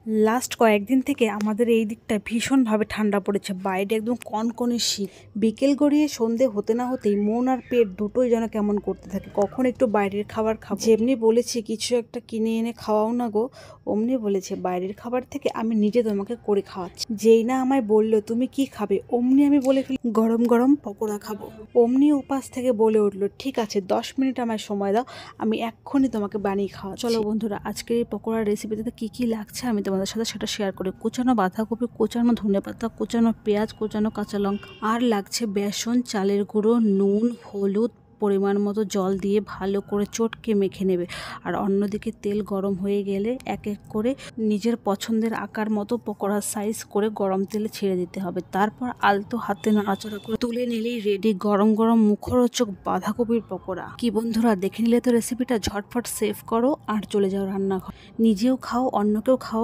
Last কয়েকদিন থেকে আমাদের এই দিকটা ভীষণভাবে ঠান্ডা পড়েছে, বাইরে একদম কনকনে শীত। বিকেল গড়িয়ে সন্ধে হতে না হতেই মন আর পেট দুটোই যেন কেমন করতে থাকে, কখন একটু বাইরের খাবার খাবো। যেমনি বলেছি কিছু একটা কিনে এনে খাওয়াও না গো, অমনি বলেছে বাইরের খাবার থেকে আমি নিজে তোমাকে করে খাওয়াচ্ছি। যেই না আমায় বললো তুমি কি খাবে, অমনি আমি বলে ফেলি গরম গরম পকোড়া খাবো। অমনি উপাস থেকে বলে উঠলো ঠিক আছে 10 মিনিট আমায় সময় দাও, আমি এক্ষুনি তোমাকে বানিয়ে খাওয়া। চলো বন্ধুরা, আজকের এই পকোড়ার রেসিপিতে কি কি লাগছে আমি তোমাদের সাথে সেটা শেয়ার করি। কুচানো বাঁধাকপি, কুচানো ধনেপাতা, কুচানো পেঁয়াজ, কুচানো কাঁচা লঙ্কা, আর লাগছে বেসন, চালের গুঁড়ো, নুন, হলুদ, পরিমাণ মতো জল দিয়ে ভালো করে চটকে মেখে নেবে। আর অন্যদিকে তেল গরম হয়ে গেলে এক এক করে নিজের পছন্দের আকার মতো পকোড়ার সাইজ করে গরম তেলে ছেড়ে দিতে হবে। তারপর আলতো হাতে নাড়াচাড়া করে তুলে নিলেই রেডি গরম গরম মুখরোচক বাঁধাকপির পকোড়া। কি বন্ধুরা, দেখে নিলে তো রেসিপিটা, ঝটফট সেভ করো আর চলে যাও রান্নাঘর, নিজেও খাও অন্যকেও খাও।